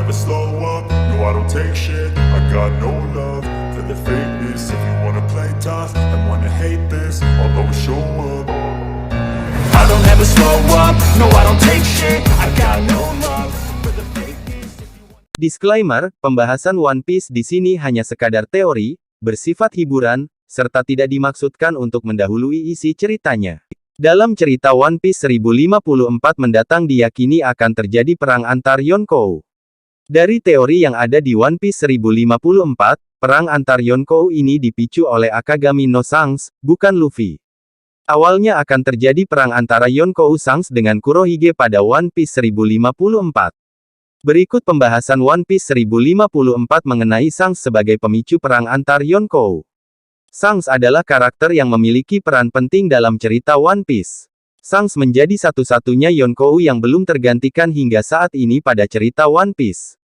never slow up, no I don't take shit. I got no love for the fakeness. If you wanna play tough and wanna hate this, I'll always show up. I don't ever slow up, no I don't take shit. I got no love for the fakeness. Disclaimer, pembahasan One Piece di sini hanya sekadar teori, bersifat hiburan, serta tidak dimaksudkan untuk mendahului isi ceritanya. Dalam cerita One Piece 1054 mendatang diyakini akan terjadi perang antar Yonkou. Dari teori yang ada di One Piece 1054, perang antar Yonkou ini dipicu oleh Akagami no Shanks, bukan Luffy. Awalnya akan terjadi perang antara Yonkou Shanks dengan Kurohige pada One Piece 1054. Berikut pembahasan One Piece 1054 mengenai Shanks sebagai pemicu perang antar Yonkou. Shanks adalah karakter yang memiliki peran penting dalam cerita One Piece. Shanks menjadi satu-satunya Yonkou yang belum tergantikan hingga saat ini pada cerita One Piece.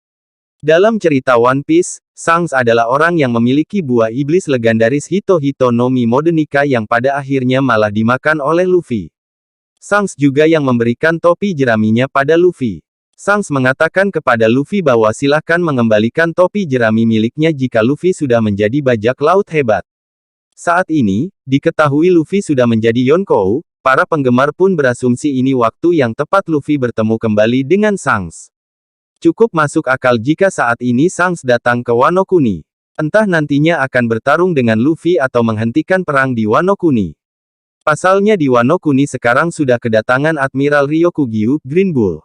Dalam cerita One Piece, Shanks adalah orang yang memiliki buah iblis legendaris Hito Hito no Mi Mode Nika yang pada akhirnya malah dimakan oleh Luffy. Shanks juga yang memberikan topi jeraminya pada Luffy. Shanks mengatakan kepada Luffy bahwa silahkan mengembalikan topi jerami miliknya jika Luffy sudah menjadi bajak laut hebat. Saat ini, diketahui Luffy sudah menjadi Yonkou, para penggemar pun berasumsi ini waktu yang tepat Luffy bertemu kembali dengan Shanks. Cukup masuk akal jika saat ini Shanks datang ke Wano Kuni. Entah nantinya akan bertarung dengan Luffy atau menghentikan perang di Wano Kuni. Pasalnya di Wano Kuni sekarang sudah kedatangan Admiral Ryokugyu, Green Bull.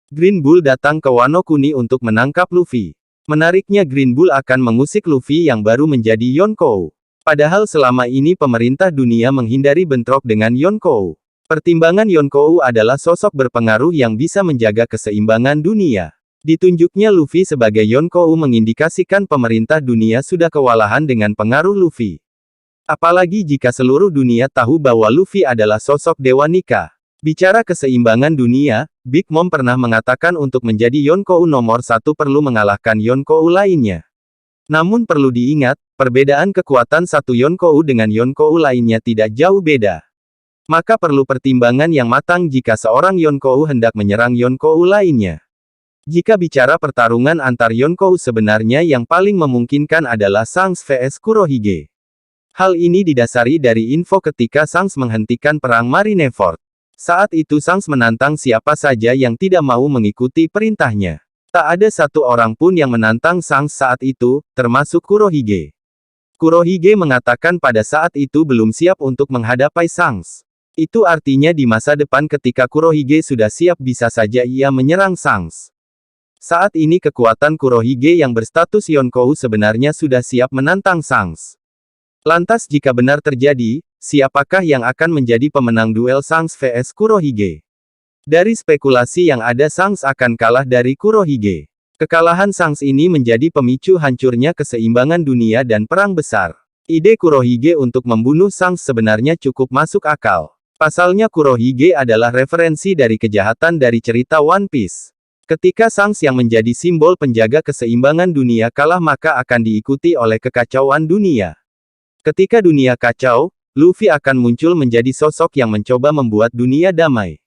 Green Bull datang ke Wano Kuni untuk menangkap Luffy. Menariknya Green Bull akan mengusik Luffy yang baru menjadi Yonkou. Padahal selama ini pemerintah dunia menghindari bentrok dengan Yonkou. Pertimbangan Yonkou adalah sosok berpengaruh yang bisa menjaga keseimbangan dunia. Ditunjuknya Luffy sebagai Yonkou mengindikasikan pemerintah dunia sudah kewalahan dengan pengaruh Luffy. Apalagi jika seluruh dunia tahu bahwa Luffy adalah sosok Dewa Nika. Bicara keseimbangan dunia, Big Mom pernah mengatakan untuk menjadi Yonkou nomor 1 perlu mengalahkan Yonkou lainnya. Namun perlu diingat, perbedaan kekuatan satu Yonkou dengan Yonkou lainnya tidak jauh beda. Maka perlu pertimbangan yang matang jika seorang Yonkou hendak menyerang Yonkou lainnya. Jika bicara pertarungan antar Yonkou sebenarnya yang paling memungkinkan adalah Shanks vs Kurohige. Hal ini didasari dari info ketika Shanks menghentikan perang Marineford. Saat itu Shanks menantang siapa saja yang tidak mau mengikuti perintahnya. Tak ada satu orang pun yang menantang Shanks saat itu, termasuk Kurohige. Kurohige mengatakan pada saat itu belum siap untuk menghadapi Shanks. Itu artinya di masa depan ketika Kurohige sudah siap bisa saja ia menyerang Shanks. Saat ini kekuatan Kurohige yang berstatus Yonkou sebenarnya sudah siap menantang Shanks. Lantas jika benar terjadi, siapakah yang akan menjadi pemenang duel Shanks vs Kurohige? Dari spekulasi yang ada Shanks akan kalah dari Kurohige. Kekalahan Shanks ini menjadi pemicu hancurnya keseimbangan dunia dan perang besar. Ide Kurohige untuk membunuh Shanks sebenarnya cukup masuk akal. Pasalnya Kurohige adalah referensi dari kejahatan dari cerita One Piece. Ketika Shanks yang menjadi simbol penjaga keseimbangan dunia kalah maka akan diikuti oleh kekacauan dunia. Ketika dunia kacau, Luffy akan muncul menjadi sosok yang mencoba membuat dunia damai.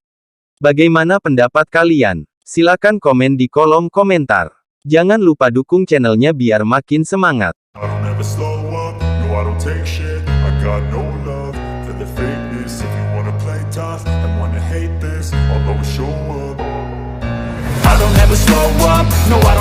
Bagaimana pendapat kalian? Silakan komen di kolom komentar. Jangan lupa dukung channelnya biar makin semangat. I don't ever slow up, no I don't take shit. I got no love for the fakeness. If you wanna play tough and wanna hate this, I'll always show up. I don't ever slow up, no I